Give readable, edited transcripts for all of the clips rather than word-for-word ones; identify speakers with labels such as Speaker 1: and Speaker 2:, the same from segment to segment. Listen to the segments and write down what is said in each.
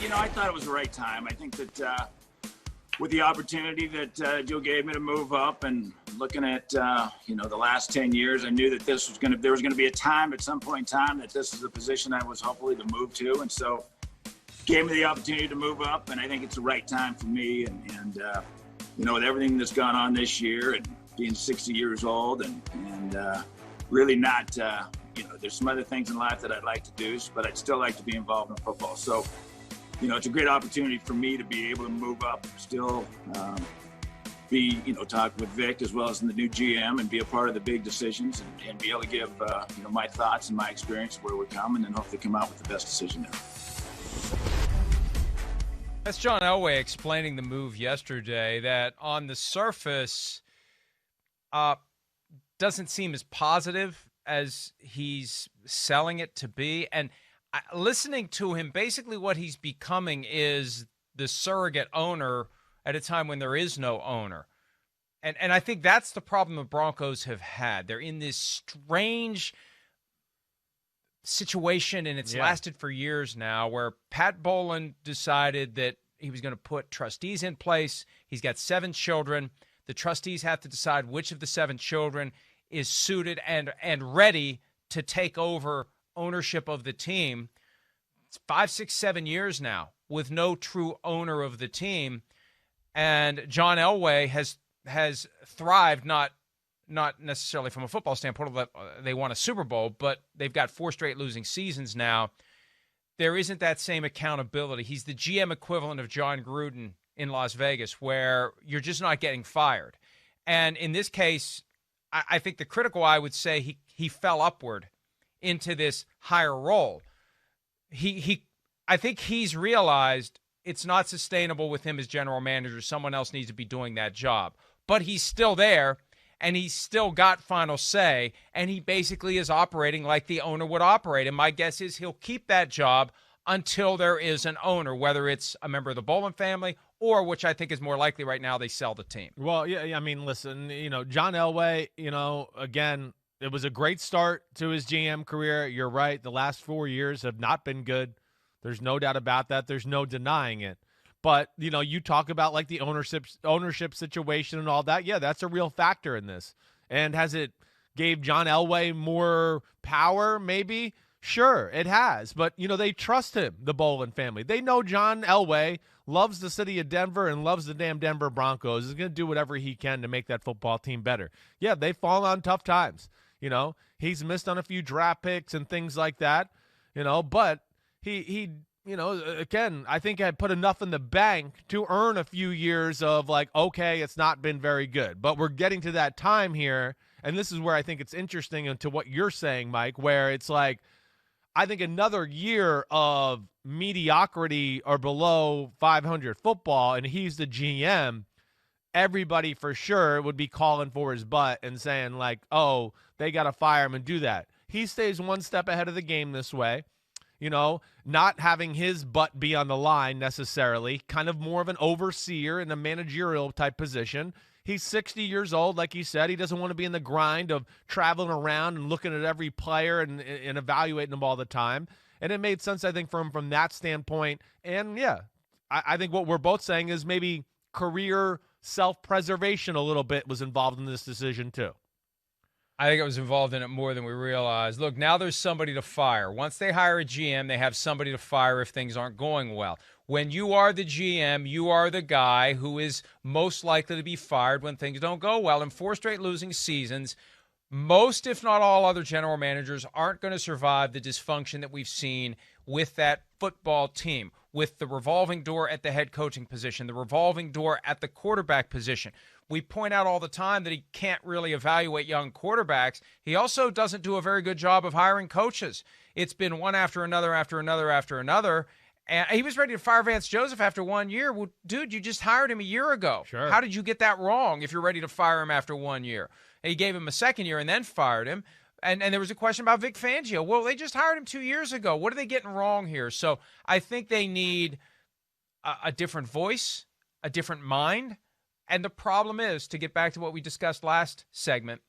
Speaker 1: I thought it was the right time. I think that with the opportunity that Joe gave me to move up, and looking at the last 10 years, I knew that there was going to be a time at some point in time that this is the position I was hopefully to move to, and so gave me the opportunity to move up, and I think it's the right time for me. And with everything that's gone on this year, and being 60 years old, and really not, there's some other things in life that I'd like to do, but I'd still like to be involved in football. So, it's a great opportunity for me to be able to move up, still talk with Vic as well as in the new GM, and be a part of the big decisions, and be able to give, my thoughts and my experience of where we come, and then hopefully come out with the best decision there.
Speaker 2: That's John Elway explaining the move yesterday that on the surface doesn't seem as positive as he's selling it to be. And listening to him, basically what he's becoming is the surrogate owner at a time when there is no owner. And I think that's the problem the Broncos have had. They're in this strange situation, and it's lasted for years now, where Pat Bowlen decided that he was going to put trustees in place. He's got 7 children. The trustees have to decide which of the 7 children is suited and ready to take over ownership of the team. It's 5, 6, 7 years now with no true owner of the team. And John Elway has thrived, not necessarily from a football standpoint. They won a Super Bowl, but they've got 4 straight losing seasons now. There isn't that same accountability. He's the GM equivalent of John Gruden in Las Vegas, where you're just not getting fired. And in this case, I think the critical eye would say he fell upward into this higher role. I think he's realized it's not sustainable with him as general manager. Someone else needs to be doing that job. But he's still there, and he's still got final say, and he basically is operating like the owner would operate. And my guess is he'll keep that job until there is an owner, whether it's a member of the Bowlen family or, which I think is more likely right now, they sell the team.
Speaker 3: Well, yeah, I mean, listen, John Elway, again, it was a great start to his GM career. You're right. The last 4 years have not been good. There's no doubt about that. There's no denying it. But, you talk about like the ownership situation and all that. Yeah, that's a real factor in this. And has it gave John Elway more power? Maybe. Sure, it has. But, they trust him, the Bowlen family. They know John Elway loves the city of Denver and loves the damn Denver Broncos. He's going to do whatever he can to make that football team better. Yeah, they've fallen on tough times. He's missed on a few draft picks and things like that, but he again, I think I put enough in the bank to earn a few years of like, okay, it's not been very good, but we're getting to that time here. And this is where I think it's interesting into what you're saying, Mike, where it's like, I think another year of mediocrity or below 500 football, and he's the GM, everybody for sure would be calling for his butt and saying like, oh, they got to fire him and do that. He stays one step ahead of the game this way. Not having his butt be on the line necessarily, kind of more of an overseer in a managerial type position. He's 60 years old, like he said. He doesn't want to be in the grind of traveling around and looking at every player and evaluating them all the time. And it made sense, I think, from that standpoint. And, yeah, I think what we're both saying is maybe career self-preservation a little bit was involved in this decision too.
Speaker 2: I think it was involved in it more than we realized. Look, now there's somebody to fire. Once they hire a GM, they have somebody to fire if things aren't going well. When you are the GM, you are the guy who is most likely to be fired when things don't go well. In 4 straight losing seasons, most, if not all, other general managers aren't going to survive the dysfunction that we've seen with that football team, with the revolving door at the head coaching position, the revolving door at the quarterback position. We point out all the time that he can't really evaluate young quarterbacks. He also doesn't do a very good job of hiring coaches. It's been one after another, after another, after another. And he was ready to fire Vance Joseph after 1 year. Well, dude, you just hired him a year ago.
Speaker 3: Sure.
Speaker 2: How did you get that wrong if you're ready to fire him after 1 year? And he gave him a second year and then fired him. And there was a question about Vic Fangio. Well, they just hired him 2 years ago. What are they getting wrong here? So I think they need a different voice, a different mind. And the problem is, to get back to what we discussed last segment,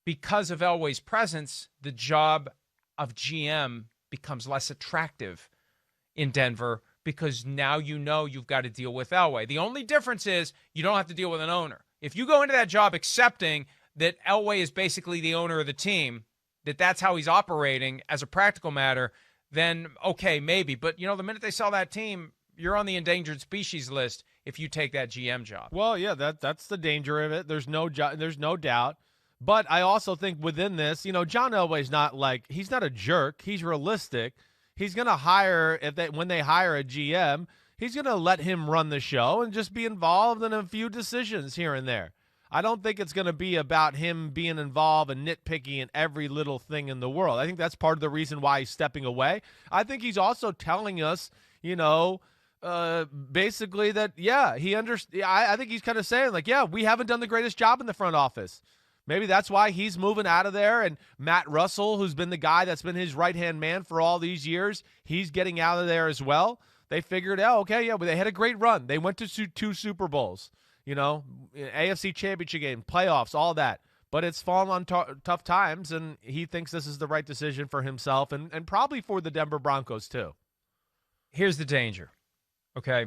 Speaker 2: because of Elway's presence, the job of GM becomes less attractive in Denver because now you've got to deal with Elway. The only difference is you don't have to deal with an owner. If you go into that job accepting that Elway is basically the owner of the team, that's how he's operating as a practical matter, then okay, maybe. But, the minute they sell that team, you're on the endangered species list if you take that GM job.
Speaker 3: Well, yeah, that's the danger of it. There's no doubt. But I also think within this, John Elway's he's not a jerk. He's realistic. He's going to hire, when they hire a GM, he's going to let him run the show and just be involved in a few decisions here and there. I don't think it's going to be about him being involved and nitpicking in every little thing in the world. I think that's part of the reason why he's stepping away. I think he's also telling us, basically that, yeah, he understands. I think he's kind of saying, we haven't done the greatest job in the front office. Maybe that's why he's moving out of there. And Matt Russell, who's been the guy that's been his right-hand man for all these years, he's getting out of there as well. They figured out, okay, yeah, but they had a great run. They went to 2 Super Bowls. AFC Championship game, playoffs, all that. But it's fallen on tough times, and he thinks this is the right decision for himself and probably for the Denver Broncos too.
Speaker 2: Here's the danger, okay?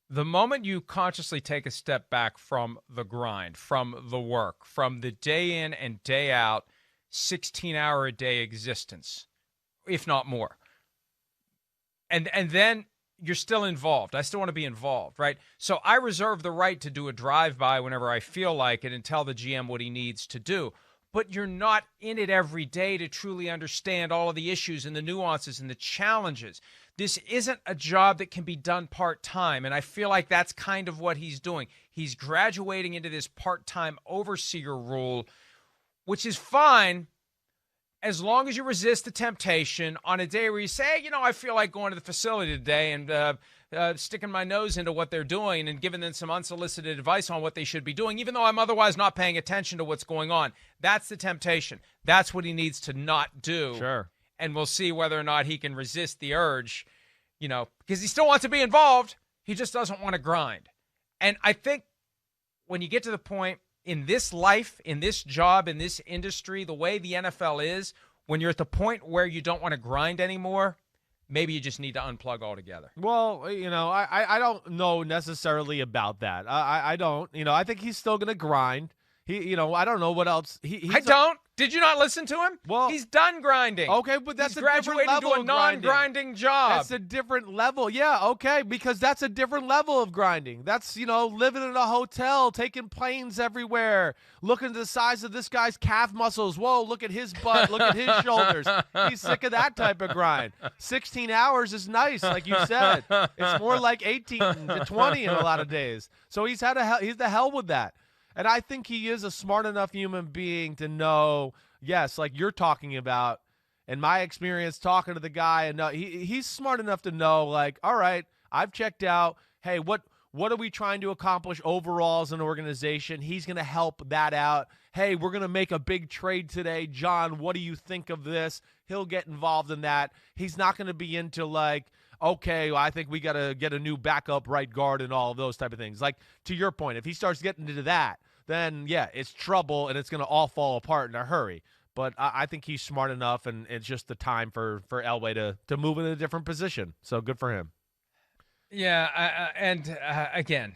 Speaker 2: The moment you consciously take a step back from the grind, from the work, from the day in and day out, 16-hour-a-day existence, if not more, and then you're still involved. I still want to be involved, right? So I reserve the right to do a drive-by whenever I feel like it and tell the GM what he needs to do. But you're not in it every day to truly understand all of the issues and the nuances and the challenges. This isn't a job that can be done part-time, and I feel like that's kind of what he's doing. He's graduating into this part-time overseer role, which is fine, as long as you resist the temptation on a day where you say, hey, I feel like going to the facility today and sticking my nose into what they're doing and giving them some unsolicited advice on what they should be doing, even though I'm otherwise not paying attention to what's going on. That's the temptation. That's what he needs to not do.
Speaker 3: Sure.
Speaker 2: And we'll see whether or not he can resist the urge, because he still wants to be involved. He just doesn't want to grind. And I think when you get to the point in this life, in this job, in this industry, the way the NFL is, when you're at the point where you don't want to grind anymore, maybe you just need to unplug altogether.
Speaker 3: Well, I don't know necessarily about that. I don't. I think he's still going to grind. I don't know what else. I
Speaker 2: don't. Did you not listen to him?
Speaker 3: Well,
Speaker 2: he's done grinding.
Speaker 3: Okay, but that's
Speaker 2: he's
Speaker 3: a different level
Speaker 2: to a non-grinding job.
Speaker 3: That's a different level. Yeah, okay, because that's a different level of grinding. That's, living in a hotel, taking planes everywhere, looking at the size of this guy's calf muscles. Whoa, look at his butt, look at his shoulders. He's sick of that type of grind. 16 hours is nice, like you said. It's more like 18 to 20 in a lot of days. So he's the hell with that. And I think he is a smart enough human being to know, yes, like you're talking about, in my experience talking to the guy, and he's smart enough to know, all right, I've checked out. Hey, what are we trying to accomplish overall as an organization? He's going to help that out. Hey, we're going to make a big trade today. John, what do you think of this? He'll get involved in that. He's not going to be into okay, well, I think we got to get a new backup right guard and all of those type of things. To your point, if he starts getting into that, then, yeah, it's trouble and it's going to all fall apart in a hurry. But I think he's smart enough, and it's just the time for Elway to move in a different position. So good for him.
Speaker 2: Yeah, again,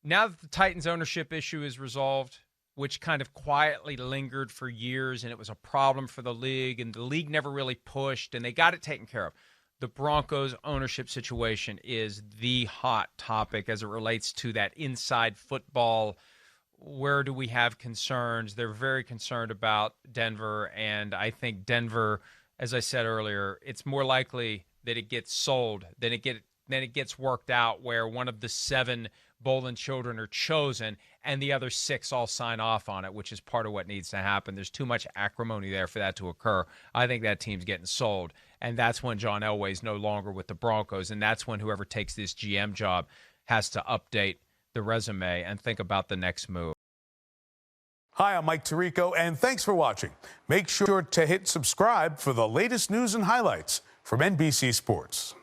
Speaker 2: now that the Titans ownership issue is resolved, which kind of quietly lingered for years, and it was a problem for the league, and the league never really pushed, and they got it taken care of. The Broncos ownership situation is the hot topic as it relates to that inside football. Where do we have concerns? They're very concerned about Denver, and I think Denver, as I said earlier, it's more likely that it gets sold than it gets worked out where one of the 7 Bolin children are chosen and the other 6 all sign off on it, which is part of what needs to happen. There's too much acrimony there for that to occur. I think that team's getting sold, and that's when John Elway's no longer with the Broncos, and that's when whoever takes this GM job has to update the resume and think about the next move.
Speaker 4: Hi, I'm Mike Tirico, and thanks for watching. Make sure to hit subscribe for the latest news and highlights from NBC Sports.